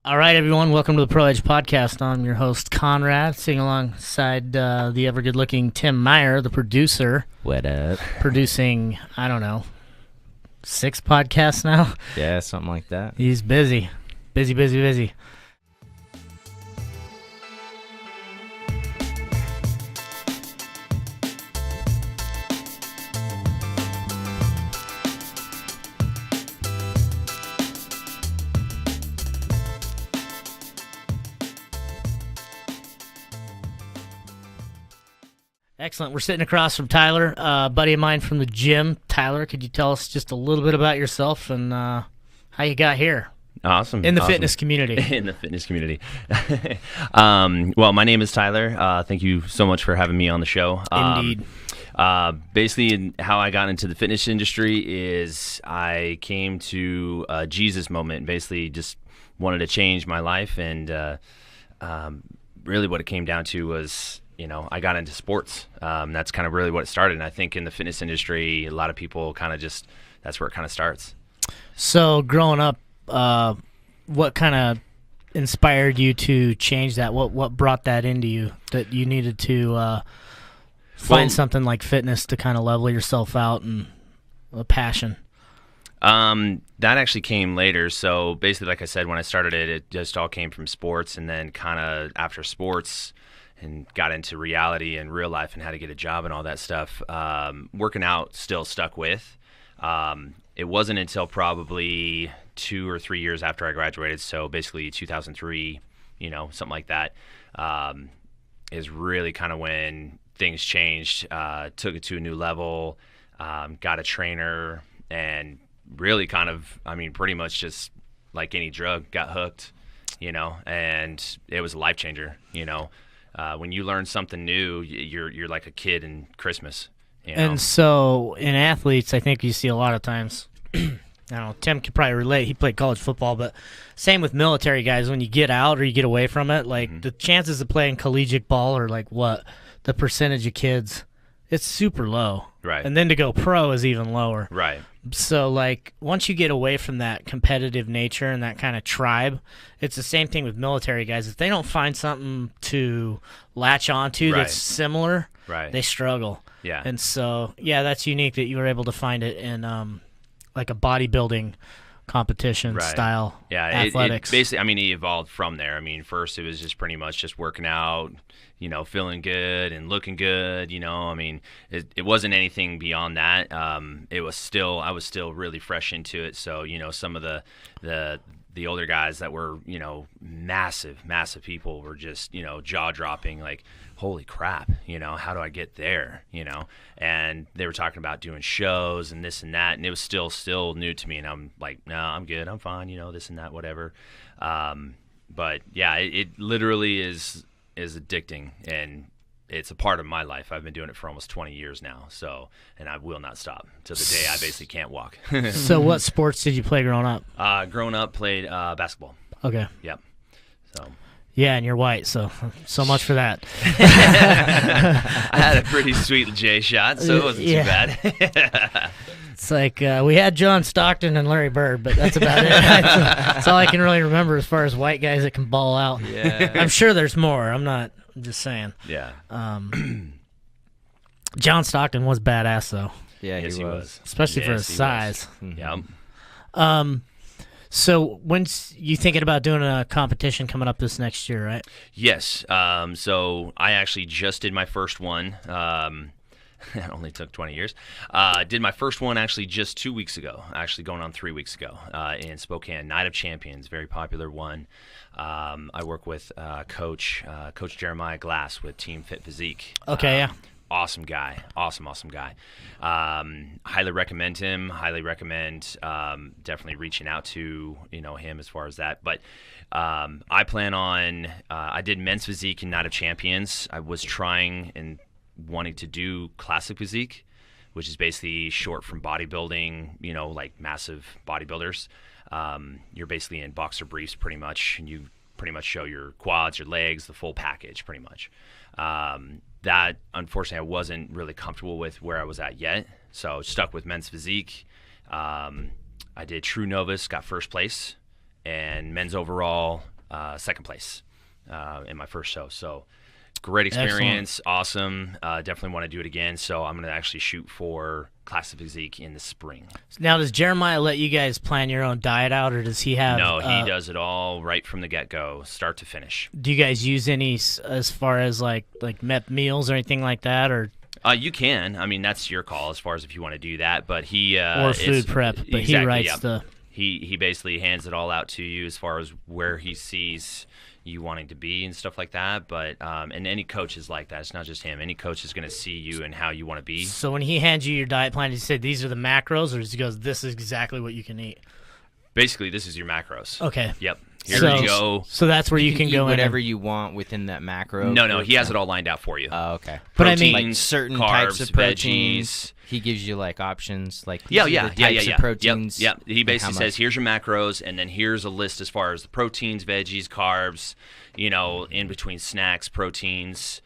All right, everyone. Welcome to the Pro Edge Podcast. I'm your host, Conrad, sitting alongside the ever-good-looking Tim Meyer, the producer. What up? Producing, 6 podcasts now. Yeah, something like that. He's busy. Busy. Excellent. We're sitting across from Tyler, a buddy of mine from the gym. Tyler, could you tell us just a little bit about yourself and how you got here? Awesome. In the fitness community. In the fitness community. Well, my name is Tyler. Thank you so much for having me on the show. Indeed. Basically, how I got into the fitness industry is I came to a Jesus moment. Basically, just wanted to change my life, and really what it came down to was, I got into sports. That's kind of really what it started. And I think in the fitness industry, a lot of people kind of just, that's where it kind of starts. So growing up, what kind of inspired you to change that? What brought that into you, that you needed to find something like fitness to kind of level yourself out and a passion? That actually came later. So basically, like I said, when I started it just all came from sports. And then kind of after sports and got into reality and real life and how to get a job and all that stuff, working out still stuck with. It wasn't until probably 2 or 3 years after I graduated, so basically 2003, something like that, is really kind of when things changed. Took it to a new level, got a trainer, and really kind of, pretty much just like any drug, got hooked, and it was a life changer, when you learn something new, you're like a kid in Christmas. And so in athletes, I think you see a lot of times, I don't know, Tim could probably relate. He played college football, but same with military guys. When you get out or you get away from it, like the chances of playing collegiate ball are like what? The percentage of kids, it's super low. Right. And then to go pro is even lower. Right. So, like, once you get away from that competitive nature and that kind of tribe, it's the same thing with military guys. If they don't find something to latch onto that's similar, they struggle. Yeah. And so, yeah, that's unique that you were able to find it in, like, a bodybuilding competition style athletics. It basically, it evolved from there. First it was just pretty much just working out, feeling good and looking good, it wasn't anything beyond that. I was still really fresh into it. So, some of the older guys that were, massive people were just, jaw dropping, like, holy crap, how do I get there? And they were talking about doing shows and this and that, and it was still new to me. And I'm like, no, I'm good. I'm fine. This and that, whatever. But yeah, it literally is addicting, and it's a part of my life. I've been doing it for almost 20 years now. So, and I will not stop till the day I basically can't walk. So what sports did you play growing up? Growing up, played basketball. Okay. Yep. So. Yeah, and you're white, so much for that. I had a pretty sweet J shot, so it wasn't too bad. It's like we had John Stockton and Larry Bird, but that's about it. That's all I can really remember as far as white guys that can ball out. Yeah. I'm sure there's more. I'm just saying. Yeah. John Stockton was badass, though. Yeah, yes, he was. Especially for his size. Yeah. So when's you thinking about doing a competition coming up this next year, right? Yes. So I actually just did my first one. It only took 20 years. Did my first one actually just 2 weeks ago, actually going on 3 weeks ago, in Spokane. Night of Champions, very popular one. I work with Coach Jeremiah Glass with Team Fit Physique. Okay, yeah. Awesome guy. Awesome guy. Highly recommend him. Highly recommend definitely reaching out to him as far as that. But I plan on I did men's physique in Night of Champions. I was trying and wanting to do classic physique, which is basically short from bodybuilding, like massive bodybuilders. You're basically in boxer briefs pretty much, and you pretty much show your quads, your legs, the full package pretty much. That, unfortunately, I wasn't really comfortable with where I was at yet, so stuck with men's physique. I did True Novice, got first place, and men's overall second place in my first show. So great experience. Excellent. Awesome. Definitely want to do it again. So I'm going to actually shoot for Classic Physique in the spring. Now, does Jeremiah let you guys plan your own diet out, or does he have... No, he does it all right from the get-go, start to finish. Do you guys use any as far as like MEP meals or anything like that, or... You can. I mean, that's your call as far as if you want to do that. But he or food prep. But exactly, he writes the. He basically hands it all out to you as far as where he sees you wanting to be and stuff like that. But and any coach is like that. It's not just him. Any coach is going to see you and how you want to be. So when he hands you your diet plan, he said these are the macros, or he goes, this is exactly what you can eat. Basically, this is your macros. Okay. Yep. Here you go. So that's where you can go whatever you want within that macro. No, he has it all lined out for you. Oh, okay. But Proteins, I mean, like certain carbs, types of proteins. veggies. He gives you like options, like Yeah. proteins. Yep. He basically says, here's your macros, and then here's a list as far as the proteins, veggies, carbs. In between snacks, proteins.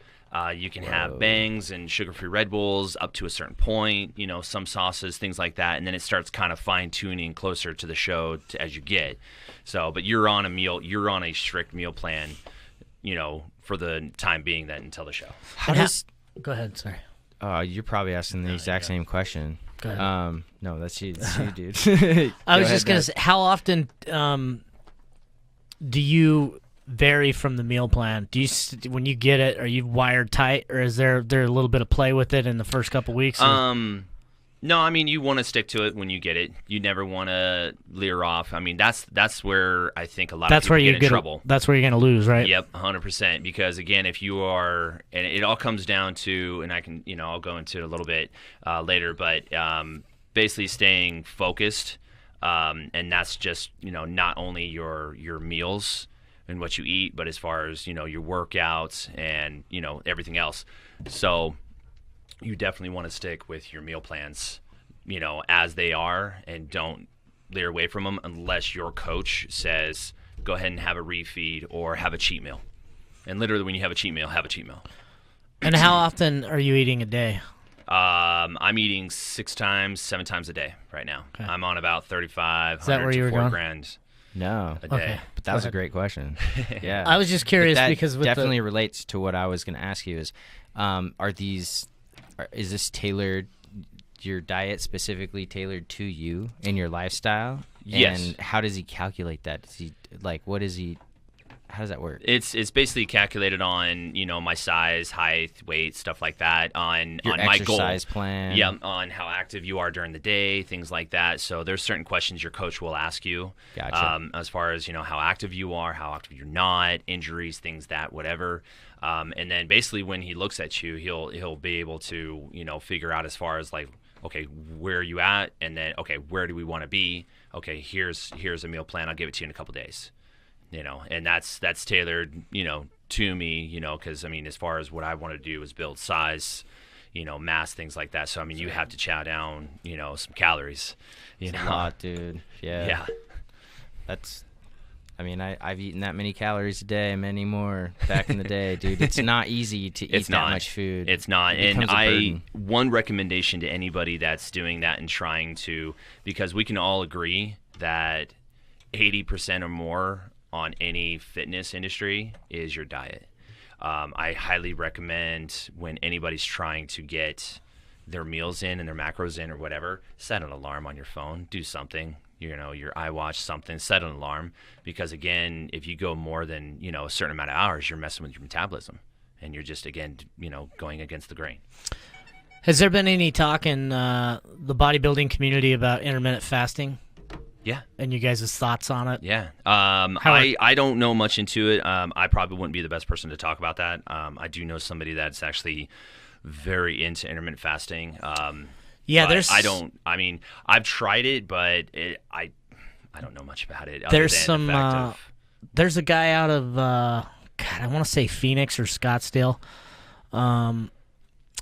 You can have bangs and sugar-free Red Bulls up to a certain point, some sauces, things like that, and then it starts kind of fine-tuning closer to the show as you get. So, but you're on a strict meal plan, for the time being then until the show. Go ahead, sorry. You're probably asking the exact same question. Go ahead. No, that's you, dude. I was just going to say, how often do you vary from the meal plan? Do you, when you get it, are you wired tight, or is there a little bit of play with it in the first couple weeks? No, I mean, you want to stick to it when you get it. You never want to leer off. I mean, that's where I think a lot of people get in trouble. That's where you're going to lose, right? Yep, 100%. Because again, if you are, and it all comes down to, and I can, I'll go into it a little bit later, but basically staying focused, and that's just, not only your meals and what you eat, but as far as, your workouts and, everything else. So you definitely want to stick with your meal plans, as they are, and don't leer away from them unless your coach says, go ahead and have a refeed or have a cheat meal. And literally when you have a cheat meal, have a cheat meal. And how often are you eating a day? I'm eating 7 times a day right now. Okay. I'm on about 3,500 to 4 grand. No. A day. Okay. But that was a great question. Yeah. I was just curious because with definitely relates to what I was going to ask you is this tailored, your diet specifically tailored to you and your lifestyle? Yes. And how does he calculate that? Does he, how does that work? It's basically calculated on, my size, height, weight, stuff like that, on my goal. Your exercise plan. Yeah, on how active you are during the day, things like that. So there's certain questions your coach will ask you. Gotcha. As far as, how active you are, how active you're not, injuries, things that, whatever. And then basically when he looks at you, he'll be able to, figure out as far as like, okay, where are you at? And then, okay, where do we want to be? Okay, here's a meal plan. I'll give it to you in a couple days. And that's tailored, to me, because, I mean, as far as what I want to do is build size, mass, things like that. So, I mean, you have to chow down, some calories. It's a lot, dude. Yeah. Yeah. I've eaten that many calories a day, many more back in the day, dude. It's not easy to eat that much food. It's not. And one recommendation to anybody that's doing that and trying to, because we can all agree that 80% or more on any fitness industry is your diet. I highly recommend when anybody's trying to get their meals in and their macros in or whatever, set an alarm on your phone, do something, your iWatch, something, set an alarm, because again, if you go more than, a certain amount of hours, you're messing with your metabolism and you're just, again, going against the grain. Has there been any talk in the bodybuilding community about intermittent fasting? Yeah. And you guys' thoughts on it? Yeah. I don't know much into it. I probably wouldn't be the best person to talk about that. I do know somebody that's actually very into intermittent fasting. I've tried it, but I don't know much about it. There's a guy out of, I want to say Phoenix or Scottsdale.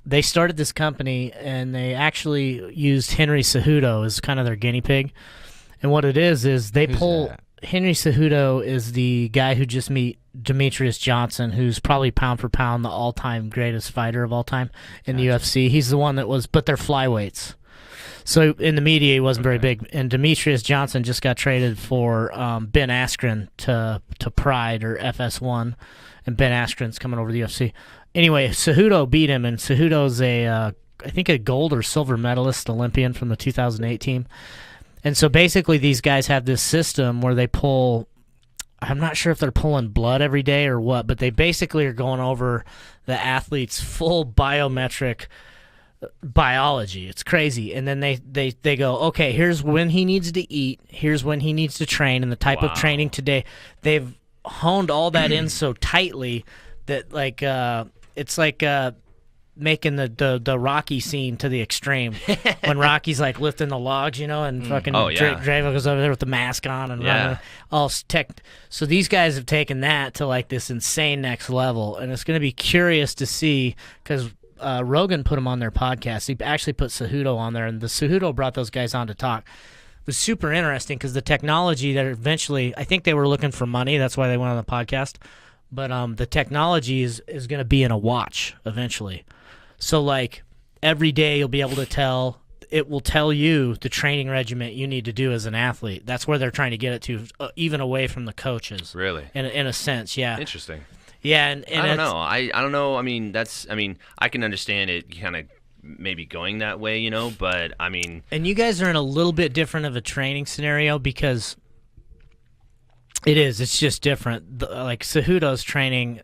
They started this company, and they actually used Henry Cejudo as kind of their guinea pig. And what it is they pull Henry Cejudo is the guy who just meet Demetrius Johnson, who's probably pound for pound the all-time greatest fighter of all time in the UFC. He's the one that was, but they're flyweights. So in the media, he wasn't very big. And Demetrius Johnson just got traded for Ben Askren to Pride or FS1, and Ben Askren's coming over to the UFC. Anyway, Cejudo beat him, and Cejudo's I think a gold or silver medalist Olympian from the 2008 team. And so basically these guys have this system where they pull, I'm not sure if they're pulling blood every day or what, but they basically are going over the athlete's full biometric biology. It's crazy. And then they go, okay, here's when he needs to eat, here's when he needs to train, and the type of training today. They've honed all that in so tightly that like it's like making the Rocky scene to the extreme when Rocky's like lifting the logs, and fucking Draven goes over there with the mask on and running all tech. So these guys have taken that to like this insane next level, and it's going to be curious to see because Rogan put him on their podcast. He actually put Cejudo on there, and the Cejudo brought those guys on to talk. It was super interesting because the technology that eventually, I think they were looking for money. That's why they went on the podcast. But the technology is going to be in a watch eventually. So, like, every day you'll be able to tell, it will tell you the training regimen you need to do as an athlete. That's where they're trying to get it to, even away from the coaches. Really? In a sense, yeah. Interesting. Yeah, and I don't know. I don't know. I mean, I can understand it kind of maybe going that way, but I mean. And you guys are in a little bit different of a training scenario because it's just different. Like, Cejudo's training,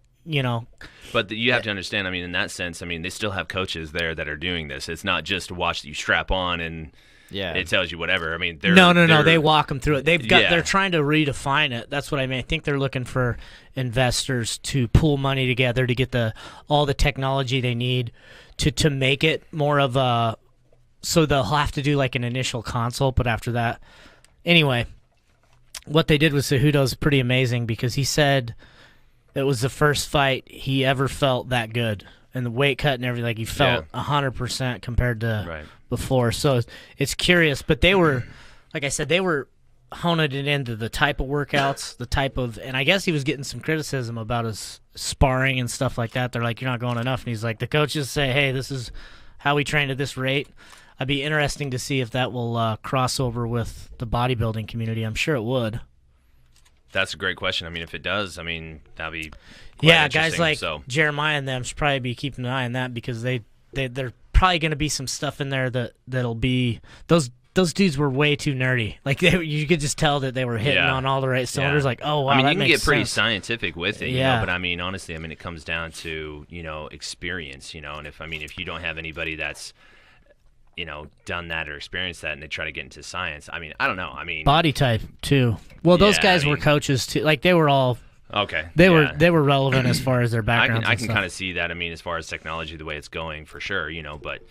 But you have to understand, I mean, in that sense, I mean, they still have coaches there that are doing this. It's not just a watch that you strap on and it tells you whatever. I mean, no. They walk them through it. They're trying to redefine it. That's what I mean. I think they're looking for investors to pool money together to get all the technology they need to make it more of a. So they'll have to do like an initial consult, but after that, anyway, what they did with Cejudo is pretty amazing because he said. It was the first fight he ever felt that good. And the weight cut and everything, like he felt 100% compared to before. So it's curious. But they were, like I said, they were honing it into the type of workouts, and I guess he was getting some criticism about his sparring and stuff like that. They're like, you're not going enough. And he's like, the coaches say, hey, this is how we train at this rate. It'd be interesting to see if that will cross over with the bodybuilding community. I'm sure it would. That's a great question. I mean, if it does, I mean, that'd be quite guys like Jeremiah and them should probably be keeping an eye on that because they're probably going to be some stuff in there that'll be those dudes were way too nerdy. Like you could just tell that they were hitting on all the right cylinders. Like, oh wow, I mean, that you can makes get pretty sense. scientific with it, but I mean, honestly, I mean, it comes down to experience, and if you don't have anybody that's done that or experienced that and they try to get into science. I mean, I don't know. I mean, body type too. Well, those guys were coaches too. Like they were all okay. They were relevant as far as their backgrounds. I can kind of see that. I mean, as far as technology, the way it's going for sure, but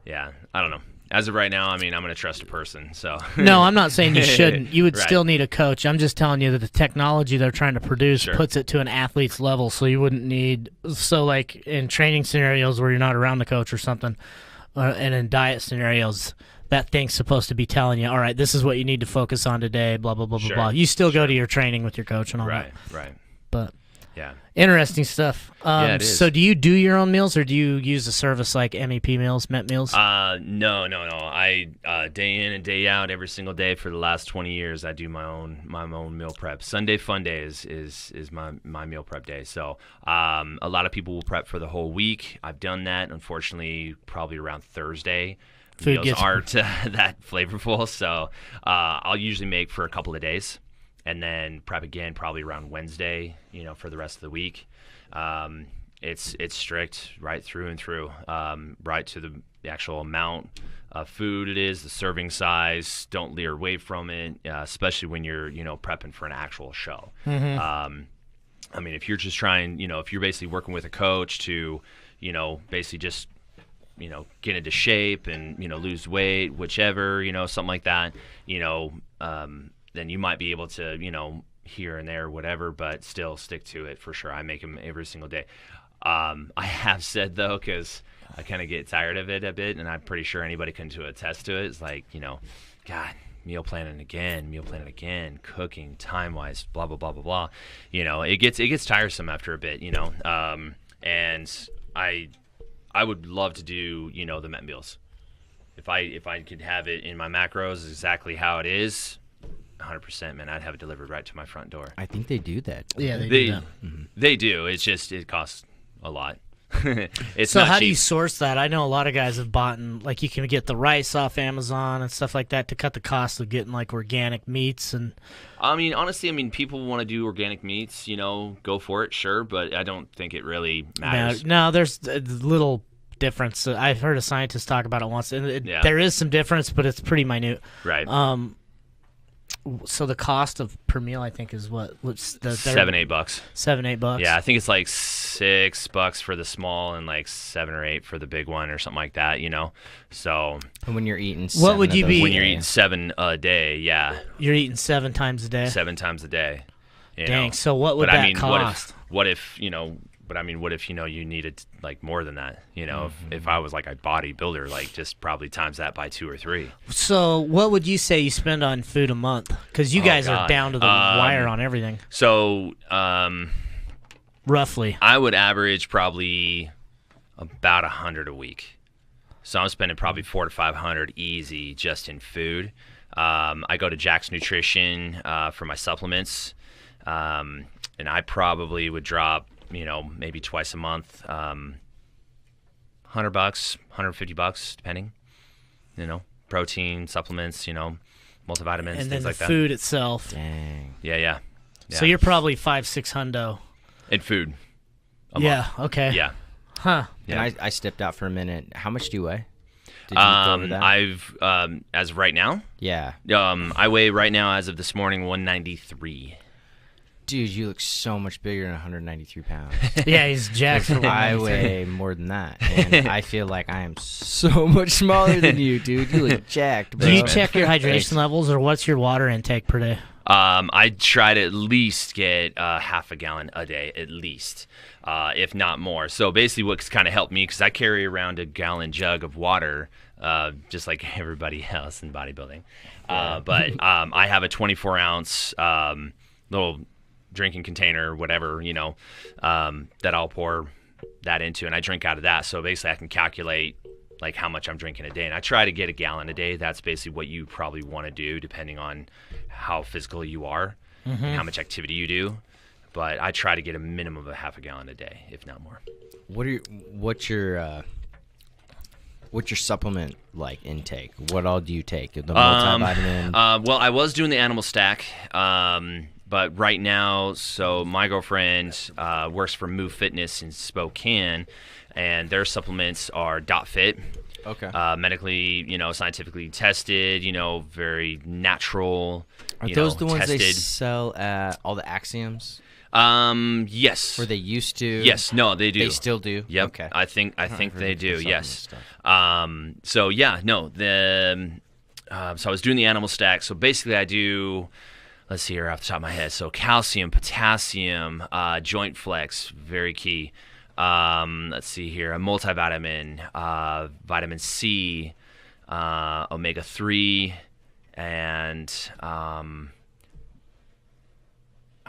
yeah, I don't know. As of right now, I mean, I'm going to trust a person. So no, I'm not saying you shouldn't. You would still need a coach. I'm just telling you that the technology they're trying to produce puts it to an athlete's level, so you wouldn't need. So like in training scenarios where you're not around the coach or something. And in diet scenarios, that thing's supposed to be telling you, all right, this is what you need to focus on today, blah, blah, blah, blah, blah. You still go to your training with your coach and all that. Right. But yeah, interesting stuff. It is. So do you do your own meals or do you use a service like MEP meals, Met Meals? No. I day in and day out, every single day for the last 20 years, I do my own meal prep. Sunday Fun Day is my meal prep day. So a lot of people will prep for the whole week. I've done that. Unfortunately, probably around Thursday. Meals aren't that flavorful, so I'll usually make for a couple of days, and then prep again probably around Wednesday. For the rest of the week. It's strict right through and through, right to the actual amount of food it is, the serving size. Don't veer away from it, especially when you're prepping for an actual show. Mm-hmm. I mean, if you're just trying, if you're basically working with a coach to, basically just get into shape and lose weight, whichever, something like that, then you might be able to here and there, whatever, but still stick to it for sure. I make them every single day. I have said though, because I kind of get tired of it a bit, and I'm pretty sure anybody can attest to it. It's like, God, meal planning again, cooking time-wise, blah blah blah blah blah. It gets tiresome after a bit, and I would love to do the Met meals. if I could have it in my macros exactly how it is, 100%, man, I'd have it delivered right to my front door. I think they do that. Yeah, they do that. They do. It's just it costs a lot. It's so not how cheap. do you source that? I know a lot of guys have bought, like you can get the rice off Amazon and stuff like that to cut the cost of getting like organic meats. And I mean, honestly, people want to do organic meats, go for it, sure, but I don't think it really matters. No, there's a little difference. I've heard a scientist talk about it once, and there is some difference, but it's pretty minute. Right. So the cost of per meal, I think, is what's the $7-8. $7-8. Yeah, I think it's like $6 for the small and like 7 or 8 for the big one or something like that. So And when you're eating, what would you be when you're eating 7 a day? Yeah, you're eating 7 times a day. 7 times a day. Dang. So what would that cost? What if you needed like more than that? If I was like a bodybuilder, like just probably times that by 2 or 3. So what would you say you spend on food a month? Because you guys are down to the wire on everything. So roughly, I would average probably about 100 a week. So I'm spending probably 400 to 500 easy just in food. I go to Jack's Nutrition for my supplements, and I probably would drop, maybe twice a month, $100, $150, depending. Protein, supplements, multivitamins, and things like the that. food itself. Dang. Yeah. So you're probably 500-600 hundo. In food. Yeah. Okay. Yeah. Huh. And I stepped out for a minute. How much do you weigh? Did you go over that? I've as of right now. Yeah. I weigh right now as of this morning 193. Dude, you look so much bigger than 193 pounds. Yeah, he's jacked for I 193. weigh more than that, and I feel like I am so much smaller than you, dude. You look jacked, bro. Do you check your hydration levels, or what's your water intake per day? I try to at least get half a gallon a day, at least, if not more. So basically what's kind of helped me, because I carry around a gallon jug of water, just like everybody else in bodybuilding. But I have a 24-ounce little drinking container, whatever, that I'll pour that into, and I drink out of that. So basically I can calculate like how much I'm drinking a day, and I try to get a gallon a day. That's basically what you probably want to do depending on how physical you are and how much activity you do. But I try to get a minimum of half a gallon a day, if not more. What's your supplement like intake? What all do you take? The multivitamin? Well, I was doing the animal stack, but right now, so my girlfriend works for Move Fitness in Spokane, and their supplements are .fit. Okay. Medically, scientifically tested, very natural. Are those the ones tested. they sell at all the Axioms? Yes. Or they used to? Yes. No, they do. They still do? Yep. Okay. I think they do. Yes. So yeah, no. So I was doing the animal stack. So basically, I do. Let's see here off the top of my head. So calcium, potassium, joint flex, very key. Let's see here, a multivitamin, vitamin C, omega-3, and I'm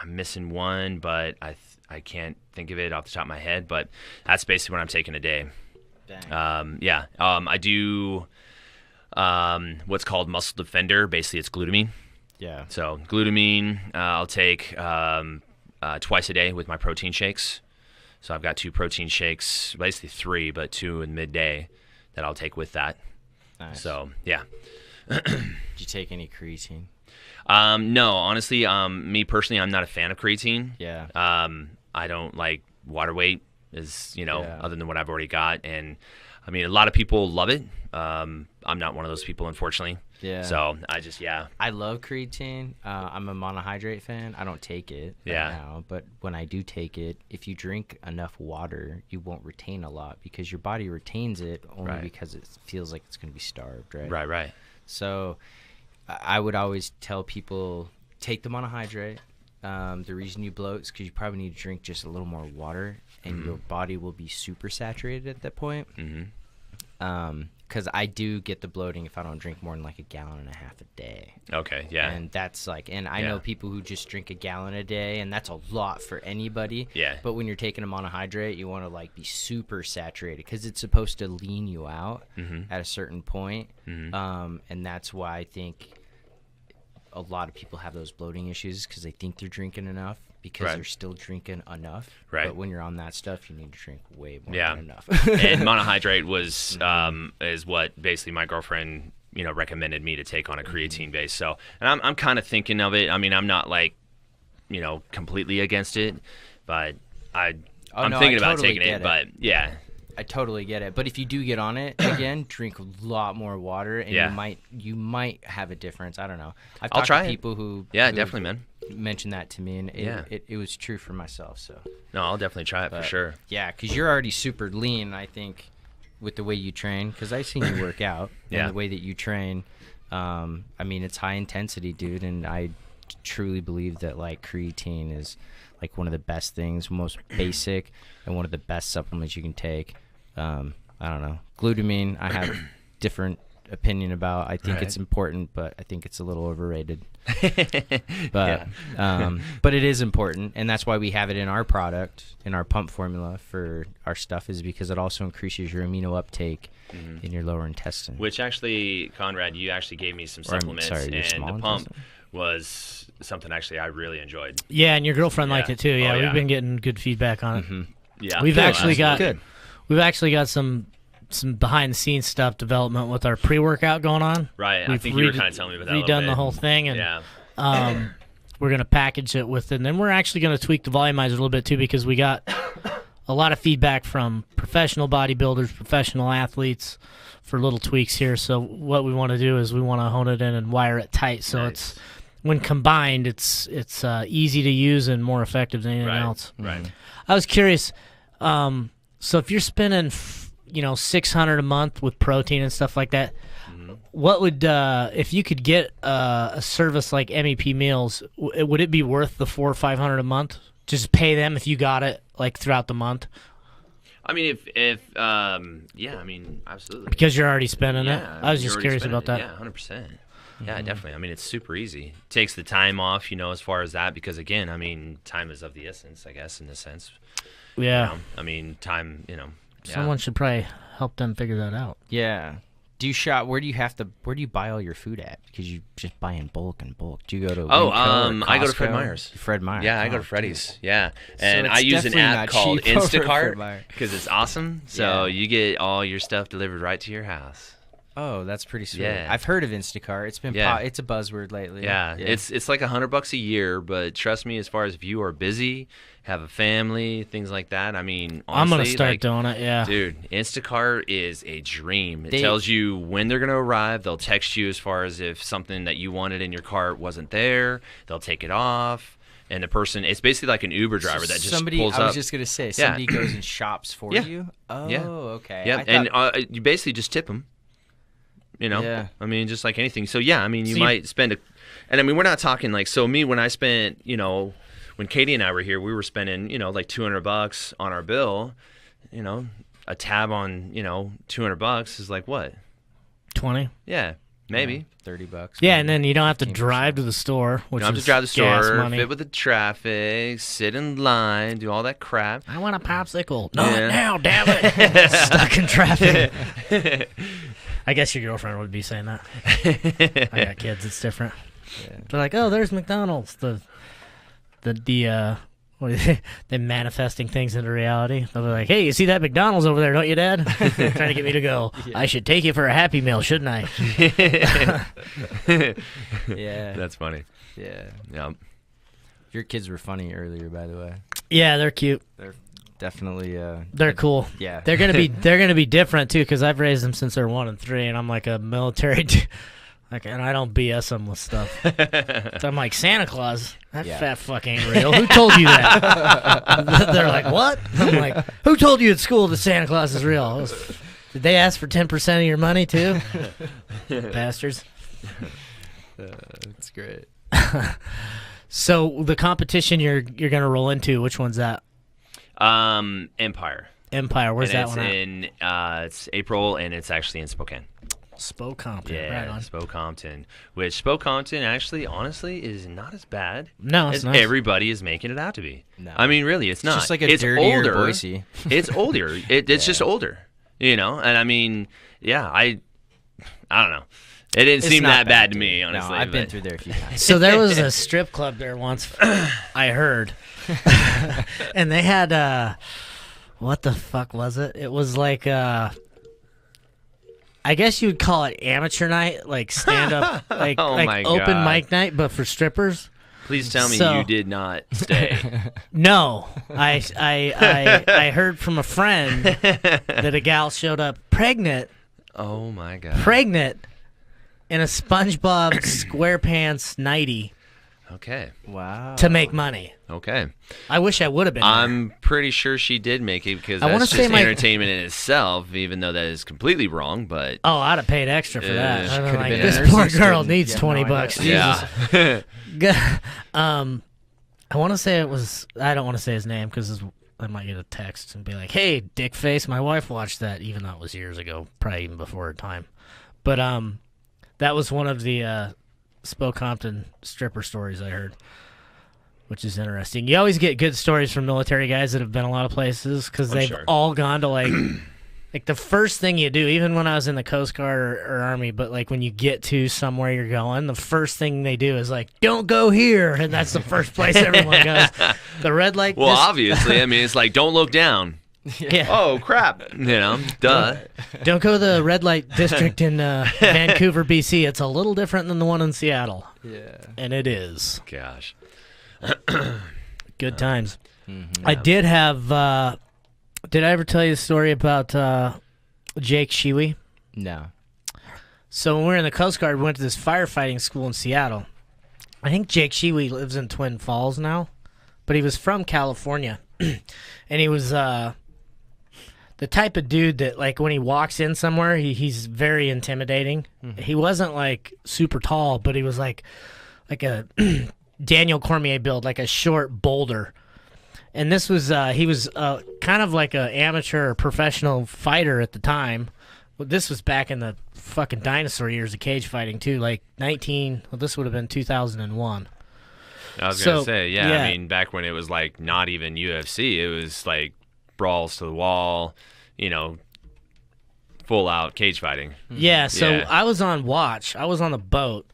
missing one, but I can't think of it off the top of my head. But that's basically what I'm taking a day. Dang. I do what's called Muscle Defender. Basically, it's glutamine. Yeah. So glutamine, I'll take twice a day with my protein shakes. So I've got 2 protein shakes, basically 3, but 2 in midday that I'll take with that. Nice. So yeah. Did you take any creatine? No, honestly, me personally, I'm not a fan of creatine. Yeah. I don't like water weight, other than what I've already got, and I mean a lot of people love it. I'm not one of those people, unfortunately. Yeah. So I love creatine. I'm a monohydrate fan. I don't take it now, but when I do take it, if you drink enough water, you won't retain a lot because your body retains it only because it feels like it's going to be starved, right? Right. So I would always tell people, take the monohydrate. The reason you bloat is because you probably need to drink just a little more water, and your body will be super saturated at that point. because I do get the bloating if I don't drink more than like 1.5 gallons a day. Okay, yeah. And that's like, and I know people who just drink 1 gallon a day, and that's a lot for anybody. Yeah. But when you're taking a monohydrate, you want to like be super saturated because it's supposed to lean you out at a certain point. And that's why I think a lot of people have those bloating issues because they think they're drinking enough because they're still drinking enough. Right. But when you're on that stuff, you need to drink way more than enough. And monohydrate was is what basically my girlfriend recommended me to take on a creatine base. So, and I'm kind of thinking of it. I mean, I'm not like completely against it, but I'm thinking about taking it. But yeah. I totally get it. But if you do get on it again, drink a lot more water, and you might have a difference. I don't know. I'll try to people who definitely, man, mentioned that to me, and it was true for myself. So no, I'll definitely try it for sure. Yeah, because you're already super lean. I think with the way you train, because I've seen you work out and the way that you train. I mean, it's high intensity, dude, and I truly believe that like creatine is like one of the best things, most basic, and one of the best supplements you can take. I don't know. Glutamine, I have different opinion about. I think it's important, but I think it's a little overrated. But but it is important, and that's why we have it in our product, in our pump formula for our stuff, is because it also increases your amino uptake in your lower intestine. Which actually, Conrad, you actually gave me some supplements, and the pump was something actually I really enjoyed. Yeah, and your girlfriend liked it too. Yeah, we've been getting good feedback on it. Yeah, we've actually got some behind the scenes stuff development with our pre-workout going on. Right, I think you were kind of telling me about that. Redone the whole thing, and we're gonna package it with it. And then we're actually gonna tweak the volumizer a little bit too, because we got a lot of feedback from professional bodybuilders, professional athletes for little tweaks here. So what we want to do is we want to hone it in and wire it tight, so it's when combined, it's easy to use and more effective than anything else. Right. I was curious. So if you're spending, $600 a month with protein and stuff like that, what would if you could get a service like MEP Meals, would it be worth the $400 or $500 a month? Just pay them if you got it like throughout the month. I mean, if I mean, absolutely. Because you're already spending it. I was just curious about that. Yeah, 100%. Yeah, definitely. I mean, it's super easy. Takes the time off, as far as that, because again, I mean, time is of the essence, I guess, in a sense. Yeah. I mean, time, Someone should probably help them figure that out. Yeah. Do you shop? Where do you buy all your food at? Because you just buy in bulk. Do you go to? I go to Fred Meyer's. Fred Meyer's. Yeah, I go to Freddy's. Yeah, and I use an app called Instacart because it's awesome. So you get all your stuff delivered right to your house. Oh, that's pretty sweet. Yeah. I've heard of Instacart. It's been it's a buzzword lately. Yeah. It's like $100 a year, but trust me, as far as if you are busy, have a family, things like that. I mean, honestly, I'm gonna start doing it. Yeah, dude, Instacart is a dream. It tells you when they're gonna arrive. They'll text you as far as if something that you wanted in your cart wasn't there. They'll take it off. And the person, it's basically like an Uber driver that just pulls up. I was just going to say, somebody goes and shops for you? Oh, okay. Yeah, and you basically just tip them. Yeah. I mean, just like anything. So, yeah, I mean, you might spend and I mean, we're not talking like, so me, when I spent, when Katie and I were here, we were spending, like $200 on our bill, a tab on, $200 is like what? 20? Yeah, maybe. $30. Yeah, and then you don't have to drive to the store, which you don't have is to drive to the store, money. fit with the traffic, sit in line, do all that crap. I want a popsicle. Not now, damn it. Stuck in traffic. I guess your girlfriend would be saying that. I got kids, it's different. Yeah. They're like, oh, there's McDonald's. What is it? They're manifesting things into reality. They'll be like, hey, you see that McDonald's over there, don't you, Dad? Trying to get me to go. Yeah. I should take you for a Happy Meal, shouldn't I? Yeah. That's funny. Yeah. Yep. Your kids were funny earlier, by the way. Yeah, they're cute. They're definitely they're cool. Yeah. They're gonna be different too, because I've raised them since they're 1 and 3, and I'm like a military and I don't BS them with stuff. So I'm like, Santa Claus? That fat fuck ain't real. Who told you that? They're like, what? I'm like, who told you at school that Santa Claus is real? Did they ask for 10% of your money too? Bastards. That's great. So the competition you're gonna roll into, which one's that? Empire. Empire. Where's and that one at? It's April, and it's actually in Spokane. Spokompton. Yeah, Right on. Spokompton. Which Spokompton actually, honestly, is not as bad No, it's as nice. everybody is making it out to be. No. I mean, really, it's not. Just like a it's dirtier older. Boise. It's older. It's just older, And I mean, yeah, I don't know. It didn't seem not that bad to dude. me, honestly. No, I've been through there a few times. So there was a strip club there once, I heard. And they had, what the fuck was it? It was like, I guess you would call it amateur night, like stand-up, like my open God. mic night, but for strippers. Please tell me So- you did not stay. No, I heard from a friend that a gal showed up pregnant Oh, my God. in a SpongeBob SquarePants nightie Okay. Wow. to make money. Okay. I wish I would have been there. I'm pretty sure she did make it because I wanna that's say just my- entertainment in itself, even though that is completely wrong. But Oh, I'd have paid extra for that. She I'd have could've like, been a this nursing poor girl student. needs Yeah, 20 no bucks. idea. Jesus. yeah. I want to say it was. I don't want to say his name because I might get a text and be like, "Hey, dick face, my wife watched that," even though it was years ago, probably even before her time. But that was one of the Spokompton stripper stories I heard, which is interesting. You always get good stories from military guys that have been a lot of places because they've sure. all gone to like the first thing you do, even when I was in the Coast Guard or Army, but like when you get to somewhere you're going, the first thing they do is like, don't go here. And that's the first place everyone goes. The red light. Well, obviously, I mean, it's like, don't look down. Yeah. Oh, crap. Duh. Don't go to the red light district in Vancouver, BC. It's a little different than the one in Seattle. Yeah. And it is. Gosh. Good times. I did have, did I ever tell you the story about Jake Shiwi? No. So when we were in the Coast Guard, we went to this firefighting school in Seattle. I think Jake Shiwi lives in Twin Falls now, but he was from California. And he was the type of dude that, like, when he walks in somewhere, he's very intimidating. He wasn't, like, super tall, but he was, like a Daniel Cormier build, like a short boulder. And this was, he was kind of like an amateur or professional fighter at the time. Well, this was back in the fucking dinosaur years of cage fighting, too. Like, this would have been 2001. I was going So, to say, yeah, yeah. I mean, back when it was like not even UFC, it was like brawls to the wall, full out cage fighting. Yeah, so Yeah. I was on watch. I was on the boat,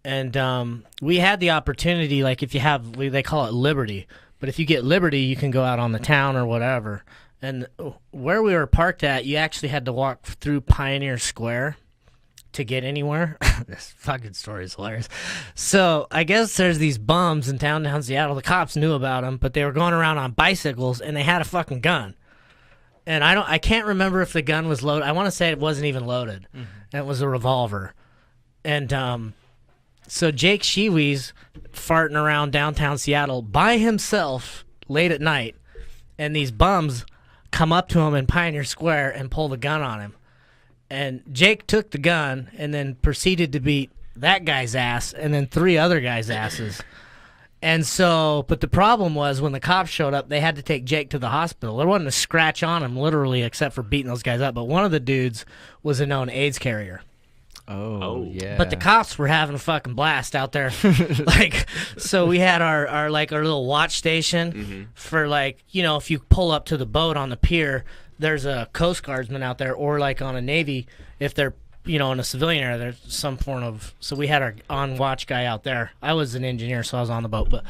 and we had the opportunity, like if you have, they call it Liberty, but if you get Liberty, you can go out on the town or whatever. And where we were parked at, you actually had to walk through Pioneer Square to get anywhere. This fucking story is hilarious. So I guess there's these bums in downtown Seattle. The cops knew about them, but they were going around on bicycles, and they had a fucking gun. And I can't remember if the gun was loaded. I want to say it wasn't even loaded. It was a revolver. And so Jake Shiwi's farting around downtown Seattle by himself late at night, and these bums come up to him in Pioneer Square and pull the gun on him. And Jake took the gun and then proceeded to beat that guy's ass and then 3 other guys' asses. And so, but the problem was when the cops showed up, they had to take Jake to the hospital. There wasn't a scratch on him, literally, except for beating those guys up. But one of the dudes was a known AIDS carrier. Oh, yeah. But the cops were having a fucking blast out there. Like, so we had our little watch station for, like, if you pull up to the boat on the pier, there's a Coast Guardsman out there, or like on a Navy, if they're, in a civilian area, there's some form of, so we had our on watch guy out there. I was an engineer, so I was on the boat, but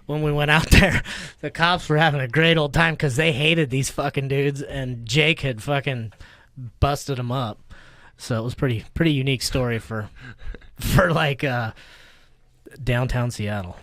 when we went out there, the cops were having a great old time because they hated these fucking dudes, and Jake had fucking busted them up. So it was pretty unique story for like downtown Seattle.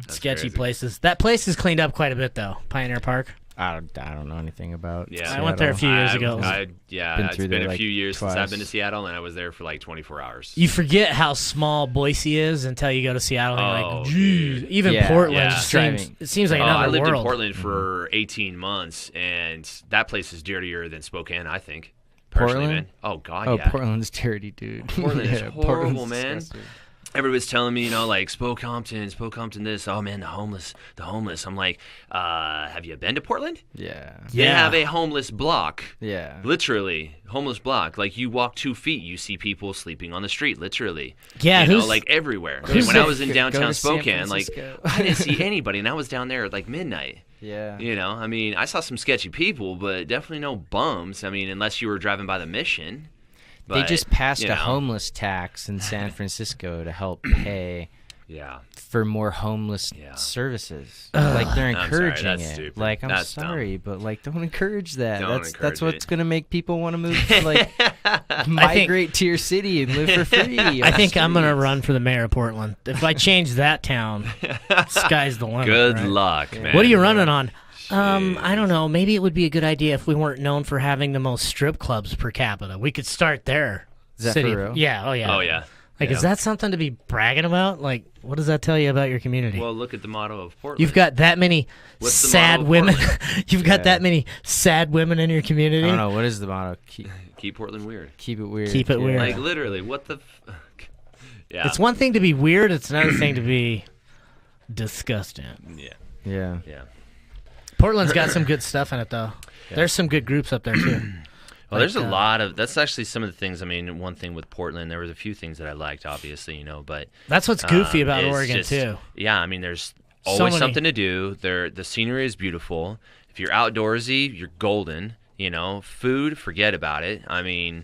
Sketchy crazy. places. That place is cleaned up quite a bit though. Pioneer Park. I don't know anything about. Yeah. I went there a few years ago. It's through been there, a like, few years since I've twice. been to Seattle, and I was there for like 24 hours. You forget how small Boise is until you go to Seattle. And you're Oh, like, geez. dude. Even Yeah, Portland yeah. just Driving. seems. It seems like I another lived world. in Portland for 18 months, and that place is dirtier than Spokane, I think. Personally, Portland? man. Oh God, Oh, yeah. Portland's dirty, dude. Portland is Yeah, horrible, Portland's man. disgusting. everybody's telling me, like Spoke Compton this. Oh man, the homeless. I'm like, have you been to Portland? Yeah. They have a homeless block. Yeah. Literally, homeless block. Like you walk 2 feet, you see people sleeping on the street. Literally. Yeah. Like everywhere. When I was in downtown Spokane, like I didn't see anybody, and I was down there at like midnight. Yeah. I mean, I saw some sketchy people, but definitely no bums. I mean, unless you were driving by the Mission. But, they just passed a homeless tax in San Francisco to help pay for more homeless services. Like they're encouraging it. Stupid. Like I'm that's sorry, dumb. but like don't encourage that. That's what's it. gonna make people want to move to like migrate to your city and live for free. I think I'm gonna run for the mayor of Portland. If I change that town, sky's the limit. Good right? luck, man. What are you running on? I don't know. Maybe it would be a good idea if we weren't known for having the most strip clubs per capita. We could start there. Is that City. for real? Yeah. Oh yeah. Oh yeah. Like, is that something to be bragging about? Like, what does that tell you about your community? Well, look at the motto of Portland. You've got that many sad women. You've got that many sad women in your community. I don't know. What is the motto? Keep Portland weird. Keep it weird. Keep it weird. Like literally, what the? Yeah. It's one thing to be weird. It's another thing to be disgusting. Yeah. Yeah. Yeah. Portland's got some good stuff in it, though. Yeah. There's some good groups up there, too. Well, there's a lot of. That's actually some of the things. I mean, one thing with Portland, there was a few things that I liked, obviously, but that's what's goofy about Oregon just, too. Yeah, I mean, there's always something to do. The scenery is beautiful. If you're outdoorsy, you're golden. Food, forget about it. I mean,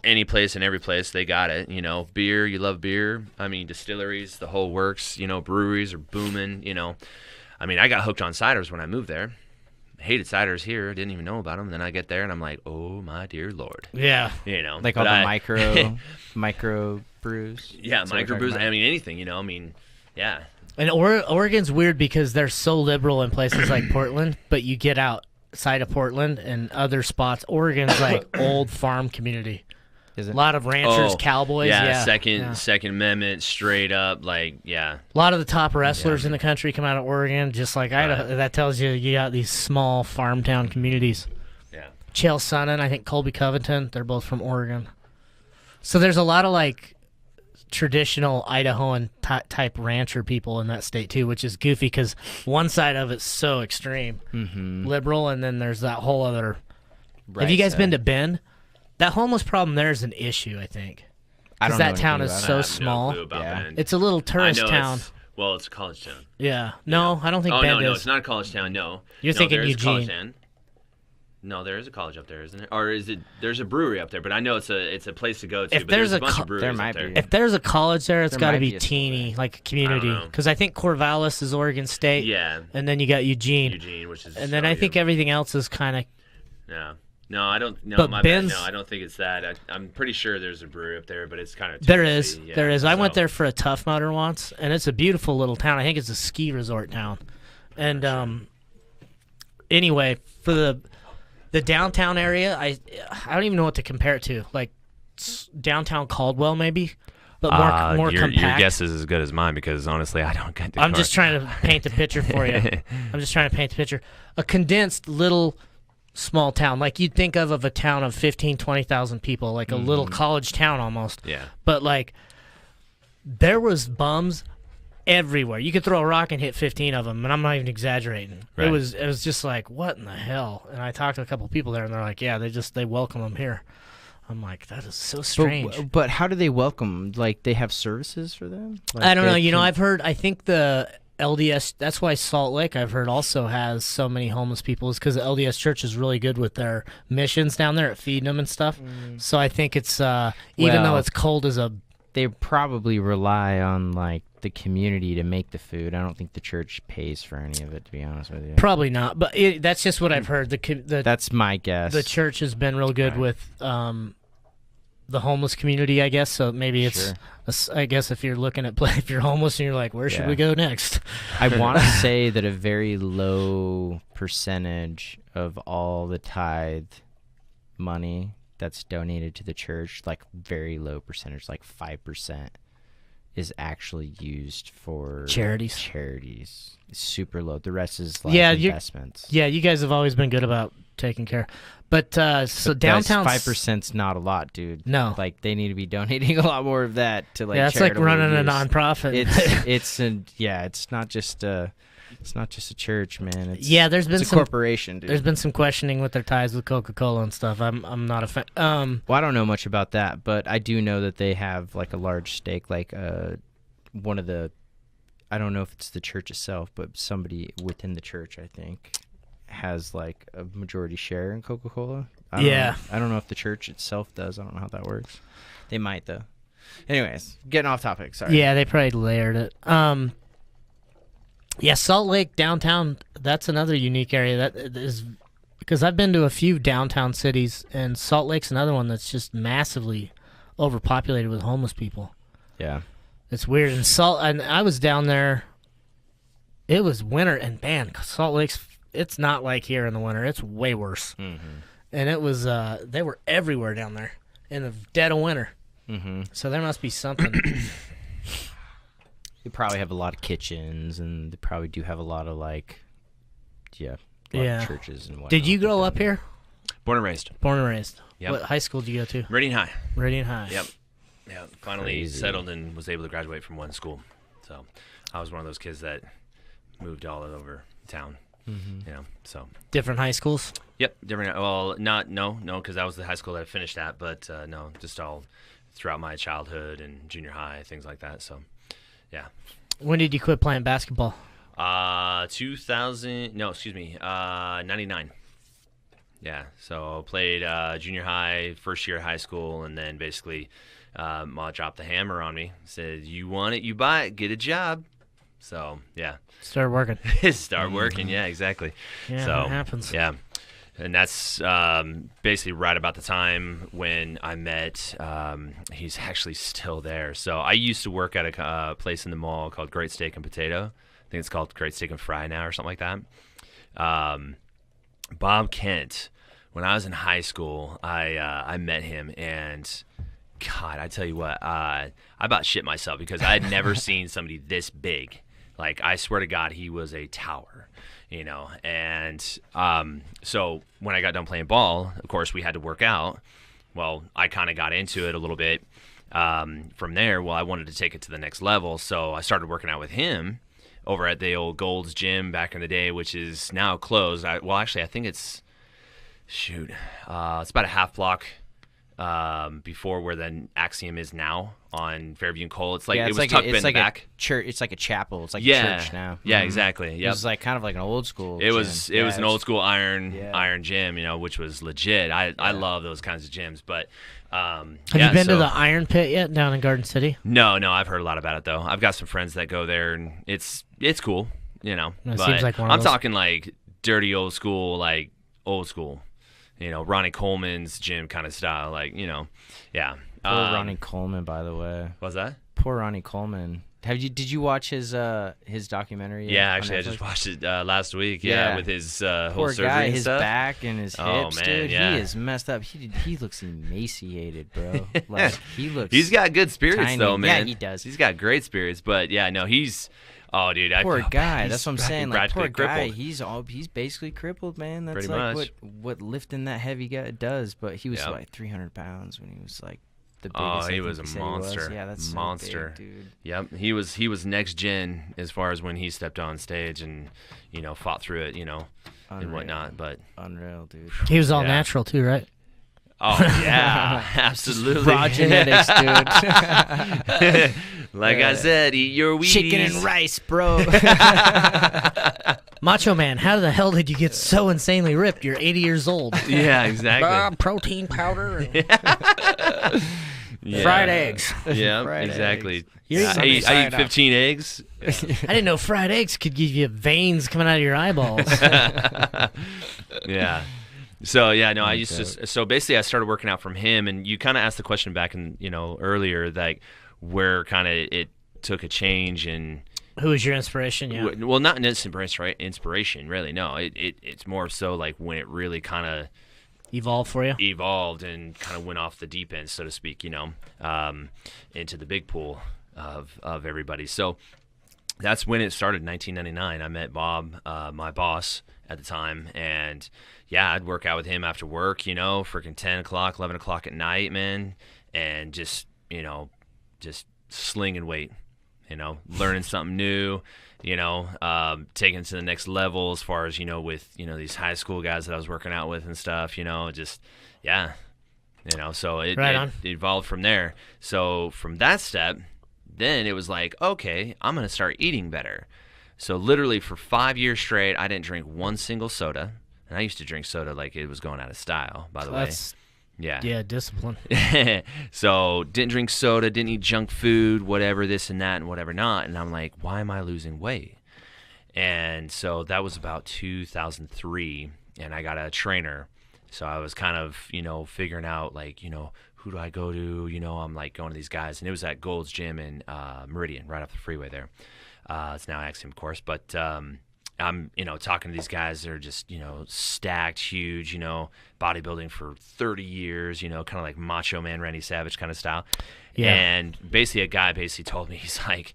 any place and every place they got it. Beer, you love beer. I mean, distilleries, the whole works. Breweries are booming. I mean, I got hooked on ciders when I moved there. Hated ciders here. Didn't even know about them. Then I get there and I'm like, oh my dear Lord. Yeah. Like all the micro brews. Yeah, micro brews. I mean, anything. Yeah. And Oregon's weird because they're so liberal in places like Portland, but you get outside of Portland and other spots. Oregon's like old farm community. Is it? A lot of ranchers, cowboys. Yeah, Second Amendment, straight up, like, yeah. A lot of the top wrestlers in the country come out of Oregon, just like Idaho. That tells you got these small farm town communities. Yeah. Chael Sonnen, I think Colby Covington, they're both from Oregon. So there's a lot of like traditional Idahoan type rancher people in that state too, which is goofy because one side of it's so extreme, liberal, and then there's that whole other. Have you guys been to Bend? That homeless problem there is an issue, I think. Because that town is so small. It's a little tourist town. It's a college town. Yeah. No, I don't think Bend is. No, it's not a college town, no. You're thinking Eugene. No, there is a college up there, isn't there? Or is it? There's a brewery up there, but I know it's a place to go to. If but there's a bunch of breweries up there. If there's a college there, it's got to be teeny, like a community. Because I think Corvallis is Oregon State. Yeah. And then you got Eugene. Which is. And then I think everything else is kind of. Yeah. No, I don't. No, but my bad. No, I don't think it's that. I'm pretty sure there's a brewery up there, but it's kind of. There is. I went there for a Tough Mudder once, and it's a beautiful little town. I think it's a ski resort town. And anyway, for the downtown area, I don't even know what to compare it to. Like downtown Caldwell, maybe, but more compact. Your guess is as good as mine because honestly, I don't get. I'm just trying to paint the picture for you. A condensed little. Small town, like you'd think of a town of 15, 20,000 people, like a little college town almost. Yeah. But like, there was bums everywhere. You could throw a rock and hit 15 of them, and I'm not even exaggerating. Right. It was just like, what in the hell? And I talked to a couple people there, and they're like, yeah, they welcome them here. I'm like, that is so strange. But how do they welcome? Like, they have services for them? Like I don't know. I think the LDS, that's why Salt Lake, I've heard, also has so many homeless people, is because the LDS Church is really good with their missions down there at feeding them and stuff. So I think it's, even though it's cold as a... They probably rely on, like, the community to make the food. I don't think the church pays for any of it, to be honest with you. Probably not, but that's just what I've heard. That's my guess. The church has been real good with the homeless community, I guess. So maybe it's, I guess if you're looking at if you're homeless and you're like, where should we go next? I want to say that a very low percentage of all the tithe money that's donated to the church, like very low percentage, like 5%, is actually used for charities. It's super low. The rest is like investments. You guys have always been good about taken care of. But so downtown 5%'s not a lot, dude. No. Like they need to be donating a lot more of that to like. Yeah, it's like running use. a nonprofit. It's not just a church, man. It's, there's been it's a corporation, dude. There's been some questioning with their ties with Coca-Cola and stuff. I'm not a fan. Well, I don't know much about that, but I do know that they have like a large stake, like one of the. I don't know if it's the church itself, but somebody within the church, I think, has like a majority share in Coca-Cola. I don't know if the church itself does. I don't know how that works. They might though. Anyways, getting off topic. Sorry. Yeah, they probably layered it. Yeah, Salt Lake downtown. That's another unique area that is because I've been to a few downtown cities, and Salt Lake's another one that's just massively overpopulated with homeless people. Yeah. It's weird. And I was down there. It was winter, and man, Salt Lake's. It's not like here in the winter. It's way worse. Mm-hmm. And it was. They were everywhere down there in the dead of winter. Mm-hmm. So there must be something. They probably have a lot of kitchens, and they probably do have a lot of like, of churches and whatnot. Did you grow up here? Born and raised. Born and raised. Yep. What high school did you go to? Meridian High. Meridian High. Yep. Yeah. Finally settled and was able to graduate from one school. So I was one of those kids that moved all over town. Mm-hmm. You know, so different high schools. Yep, different. Well, no, because that was the high school that I finished at. But no, just all throughout my childhood and junior high, things like that. So, yeah. When did you quit playing basketball? 99. Yeah, so played junior high, first year of high school, and then basically Ma dropped the hammer on me. Said, "You want it, you buy it, get a job." So yeah, start working. Start working. Yeah, exactly. Yeah, so that happens. Yeah, and that's basically right about the time when I met. He's actually still there. So I used to work at a place in the mall called Great Steak and Potato. I think it's called Great Steak and Fry now or something like that. Bob Kent. When I was in high school, I met him, and God, I tell you what, I about shit myself because I had never seen somebody this big. Like, I swear to God, he was a tower, you know. And so when I got done playing ball, of course, we had to work out. Well, I kind of got into it a little bit from there. Well, I wanted to take it to the next level, so I started working out with him over at the old Gold's Gym back in the day, which is now closed. I think it's, it's about a half block before where the Axiom is now on Fairview and Cole. It's like it was tucked in the back. Church. It's like a chapel. It's like a church now. Yeah, exactly. Yep. It was like kind of like an old school. It was an old school iron gym, you know, which was legit. I love those kinds of gyms, but. Have you been to the Iron Pit yet down in Garden City? No, I've heard a lot about it though. I've got some friends that go there, and it's cool, you know. It seems like I'm talking like dirty old school, you know, Ronnie Coleman's gym kind of style, like, you know, yeah. Poor Ronnie Coleman, by the way. What's that? Poor Ronnie Coleman. Did you watch his documentary? Yeah, actually, I just watched it last week. Yeah, with his whole surgery guy, and his stuff. back and his hips, man, dude. yeah. He is messed up. He looks emaciated, bro. Like he looks. He's got good spirits tiny. though, man. Yeah, he does. He's got great spirits, but yeah, no, he's. Oh, dude, poor guy. That's what I'm saying. Like, poor guy. Crippled. He's basically crippled, man. That's pretty like much what lifting that heavy guy does. But he was like 300 pounds when he was like. He was a monster. Yeah, that's monster, so big, dude. Yep, he was next gen as far as when he stepped on stage and, you know, fought through it, you know, and whatnot. But unreal, dude. He was all natural too, right? Oh yeah, absolutely. Raw genetics, dude. Like I said, eat your Wheaties. Chicken and rice, bro. Macho Man, how the hell did you get so insanely ripped? You're 80 years old. Yeah, exactly. Protein powder. And fried eggs. Yeah, fried exactly. Eggs. I eat 15 eggs. I didn't know fried eggs could give you veins coming out of your eyeballs. Yeah. So yeah, no, I used to. So basically, I started working out from him, and you kind of asked the question back in, you know, earlier, like where kind of it took a change and. Who was your inspiration? Yeah. Well, not an inspiration, really. No, it's more so like when it really kind of evolved for you. Evolved and kind of went off the deep end, so to speak. You know, into the big pool of everybody. So that's when it started, 1999. I met Bob, my boss at the time, and yeah, I'd work out with him after work, freaking 10 o'clock, 11 o'clock at night, man, and just slinging weight, learning something new, taking it to the next level as far as, with, these high school guys that I was working out with and stuff, so it evolved from there. So from that step, then it was like, okay, I'm going to start eating better. So literally for 5 years straight, I didn't drink one single soda. And I used to drink soda like it was going out of style, by the way. Yeah, discipline. So didn't drink soda, didn't eat junk food, whatever, this and that and whatever not. And I'm like, why am I losing weight? And so that was about 2003, and I got a trainer. So I was kind of, figuring out, like, who do I go to? I'm like going to these guys. And it was at Gold's Gym in Meridian, right off the freeway there. It's now Axiom, of course. But I'm, talking to these guys that are just, stacked, huge, bodybuilding for 30 years, kind of like Macho Man Randy Savage kind of style. Yeah. And basically a guy told me, he's like,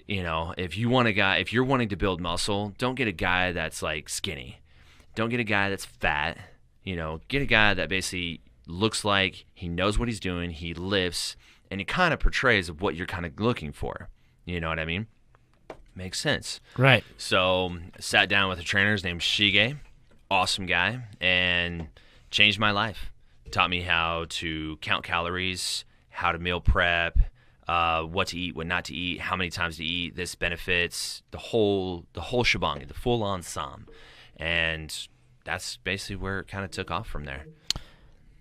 if you're wanting to build muscle, don't get a guy that's like skinny. Don't get a guy that's fat. Get a guy that basically looks like he knows what he's doing, he lifts, and it kind of portrays of what you're kind of looking for. You know what I mean? Makes sense. Right. So I sat down with a trainer. His name's Shige. Awesome guy. And changed my life. Taught me how to count calories, how to meal prep, what to eat, what not to eat, how many times to eat, this benefits, the whole shebang, the full ensemble. And that's basically where it kind of took off from there.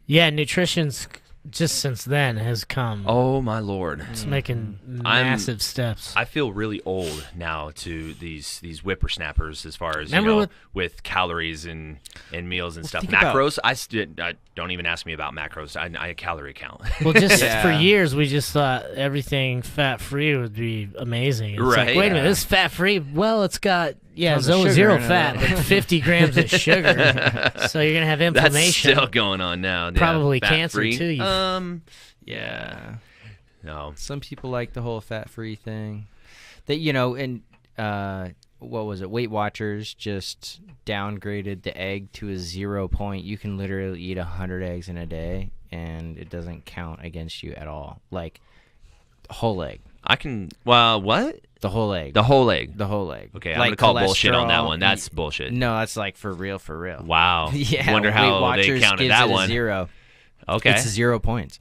Yeah, nutrition's just since then has come. Oh my Lord! It's making massive steps. I feel really old now to these whippersnappers as far as with calories and meals and stuff. Macros, I don't even ask me about macros. I calorie count. Well, just for years we just thought everything fat free would be amazing. It's right? Like, wait a minute, this is fat free. Well, it's got zero fat, but 50 grams of sugar. So you're gonna have inflammation. That's still going on now. Probably cancer too. Yeah. No. Some people like the whole fat-free thing. And what was it? Weight Watchers just downgraded the egg to a 0 point. You can literally eat 100 eggs in a day, and it doesn't count against you at all. Like, whole egg. What? The whole egg. The whole egg. The whole egg. Okay, I'm going to call bullshit on that one. That's bullshit. No, that's like for real. Wow. Yeah. Wonder how they counted that one. 0. Okay. It's 0 points.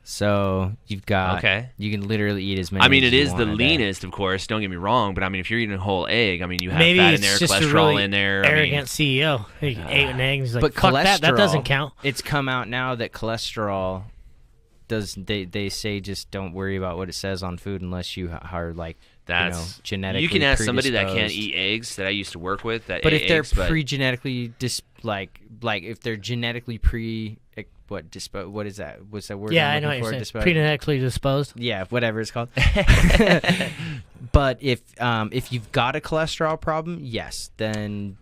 So you've got, you can literally eat as many. I mean, as it you is want the a day. leanest, of course. Don't get me wrong, but I mean, if you're eating a whole egg, I mean, you have Maybe fat in it's there, just cholesterol a really in there. Arrogant CEO. He ate an egg. And he's like, but fuck that. That doesn't cholesterol, count. It's come out now that cholesterol does. They say just don't worry about what it says on food unless you are like. That's genetically. You can ask somebody that can't predisposed. eat eggs that I used to work with. That But ate if they're eggs, pre-genetically like if they're genetically what is that? What's that word? Yeah, I'm I know what looking you're for? saying. Pre-genetically disposed. Yeah, whatever it's called. But if you've got a cholesterol problem, yes, then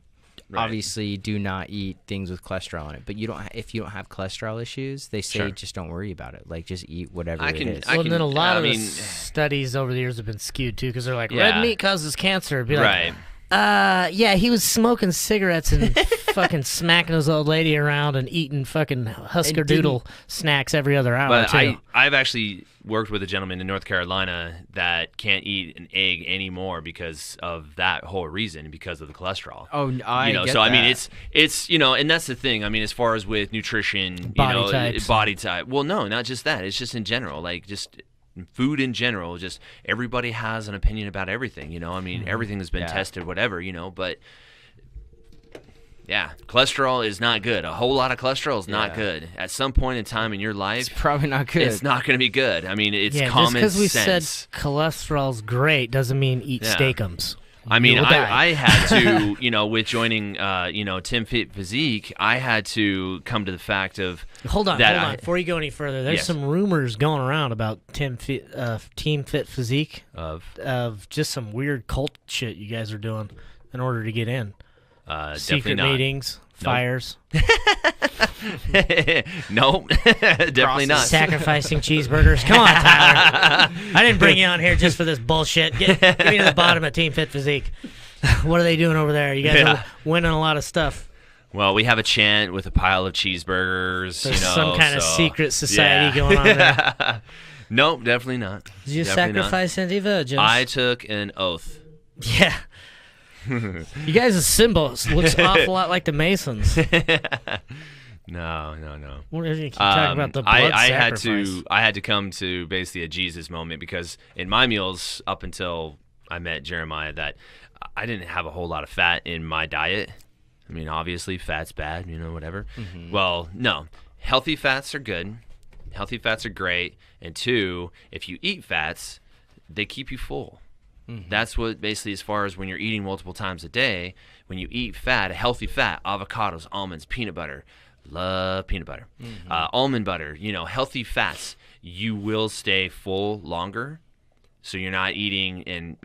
obviously do not eat things with cholesterol in it. But if you don't have cholesterol issues, they say just don't worry about it. Like just eat whatever it is. And then a lot of the studies over the years have been skewed too, because they're like red meat causes cancer. Be like, yeah, he was smoking cigarettes and fucking smacking his old lady around and eating fucking Husker Doodle snacks every other hour. But too. I've actually worked with a gentleman in North Carolina that can't eat an egg anymore because of that whole reason, because of the cholesterol. Oh, I get so that. I mean, it's and that's the thing. I mean, as far as with nutrition, body type. Well, no, not just that. It's just in general, like just. Food in general, just everybody has an opinion about everything, I mean, everything has been tested, whatever, but cholesterol is not good. A whole lot of cholesterol is not good. At some point in time in your life, it's probably not good. It's not going to be good. I mean, it's common sense. Just because we said cholesterol's great doesn't mean eat steakums. I mean, I had to, with joining, Tim Fit Physique, I had to come to the fact of Hold on. Before you go any further, there's some rumors going around about Team Fit Physique of just some weird cult shit you guys are doing in order to get in. Secret meetings, fires. Nope, definitely not. Sacrificing cheeseburgers. Come on, Tyler. I didn't bring you on here just for this bullshit. Get me to the bottom of Team Fit Physique. What are they doing over there? You guys are winning a lot of stuff. Well, we have a chant with a pile of cheeseburgers. There's some kind of secret society going on there. Nope, definitely not. Did you sacrifice any virgins? I took an oath. Yeah. You guys' symbols looks an awful lot like the Masons. No. What are you talking about the blood sacrifice? I had to come to basically a Jesus moment, because in my meals up until I met Jeremiah, that I didn't have a whole lot of fat in my diet. I mean, obviously, fat's bad, whatever. Mm-hmm. Well, no. Healthy fats are good. Healthy fats are great. And 2, if you eat fats, they keep you full. Mm-hmm. That's what basically, as far as when you're eating multiple times a day, when you eat fat, a healthy fat, avocados, almonds, peanut butter. Love peanut butter. Mm-hmm. Almond butter, healthy fats. You will stay full longer. So you're not eating in,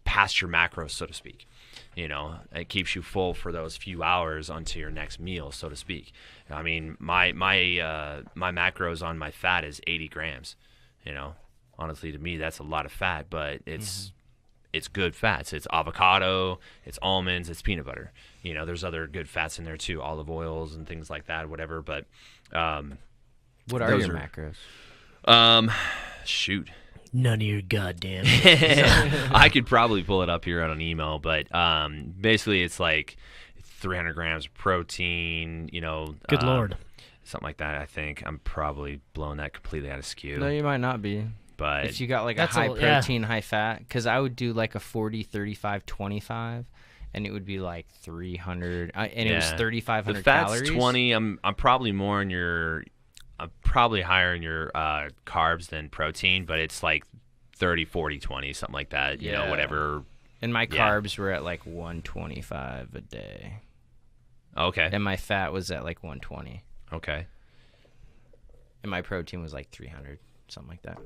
past your macros, so to speak. It keeps you full for those few hours until your next meal, so to speak. I mean, my macros on my fat is 80 grams. Honestly, to me, that's a lot of fat, but it's good fats. It's avocado, it's almonds, it's peanut butter. There's other good fats in there too, olive oils and things like that, whatever. But what are your macros? Shoot. None of your goddamn. I could probably pull it up here on an email, but basically it's like 300 grams of protein, Good Lord. Something like that, I think. I'm probably blowing that completely out of skew. No, you might not be. But if you got like a high protein, high fat, because I would do like a 40, 35, 25, and it would be like 300, and it was 3,500 calories. The fat's 20. I'm probably more in your... I'm probably higher in your carbs than protein, but it's like 30, 40, 20, something like that, whatever. And my carbs were at like 125 a day. Okay. And my fat was at like 120. Okay. And my protein was like 300, something like that.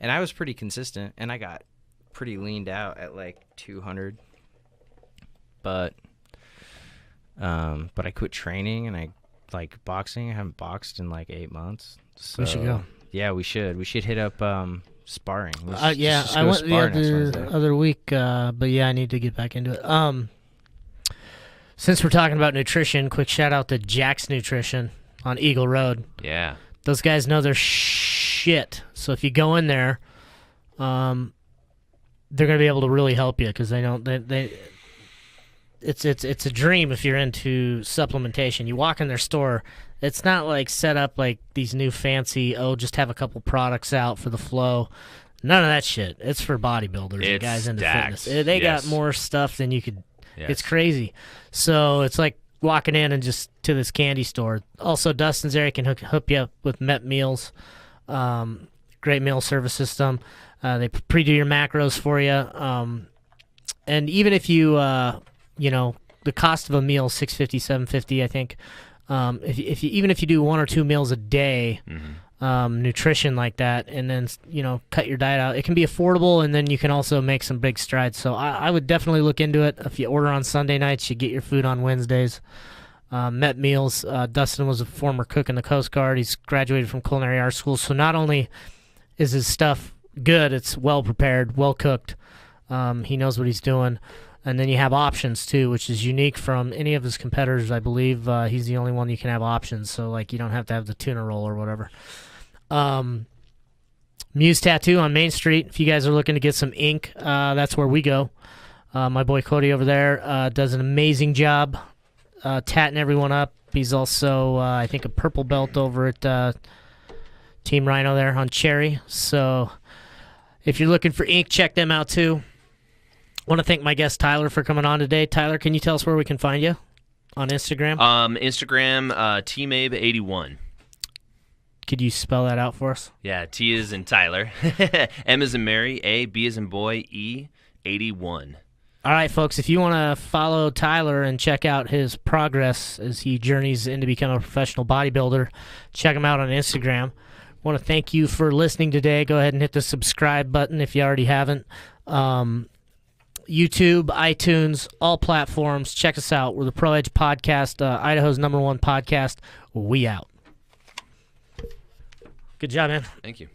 And I was pretty consistent, and I got pretty leaned out at like 200. But I quit training, and I like boxing. I haven't boxed in like 8 months. So, we should go. Yeah, we should. We should hit up sparring. I went the other week, but yeah, I need to get back into it. Since we're talking about nutrition, quick shout out to Jack's Nutrition on Eagle Road. Yeah. Those guys know their shit. So if you go in there, they're gonna be able to really help you, because they don't. It's a dream if you're into supplementation. You walk in their store, it's not like set up like these new fancy, just have a couple products out for the flow. None of that shit. It's for bodybuilders and guys into fitness. They got more stuff than you could. Yes. It's crazy. So it's like walking in and just to this candy store. Also, Dustin's there. He can hook you up with Met Meals. Great meal service system. They pre-do your macros for you. And even if you... the cost of a meal is $6.50, $7.50, I think. Even if you do 1 or 2 meals a day, nutrition like that, and then cut your diet out, it can be affordable, and then you can also make some big strides. So I would definitely look into it. If you order on Sunday nights, you get your food on Wednesdays. Met Meals. Dustin was a former cook in the Coast Guard. He's graduated from culinary arts school. So not only is his stuff good, it's well prepared, well cooked. He knows what he's doing. And then you have options too, which is unique from any of his competitors. I believe he's the only one you can have options. So like you don't have to have the tuna roll or whatever. Muse Tattoo on Main Street. If you guys are looking to get some ink, that's where we go. My boy Cody over there does an amazing job tatting everyone up. He's also, I think, a purple belt over at Team Rhino there on Cherry. So if you're looking for ink, check them out too. I want to thank my guest Tyler for coming on today. Tyler, can you tell us where we can find you on Instagram? Instagram, TMabe81. Could you spell that out for us? Yeah, T is in Tyler, M is in Mary, A, B is in boy, E, 81. All right, folks, if you want to follow Tyler and check out his progress as he journeys into becoming a professional bodybuilder, check him out on Instagram. I want to thank you for listening today. Go ahead and hit the subscribe button if you already haven't. YouTube, iTunes, all platforms. Check us out. We're the Pro Edge Podcast, Idaho's #1 podcast. We out. Good job, man. Thank you.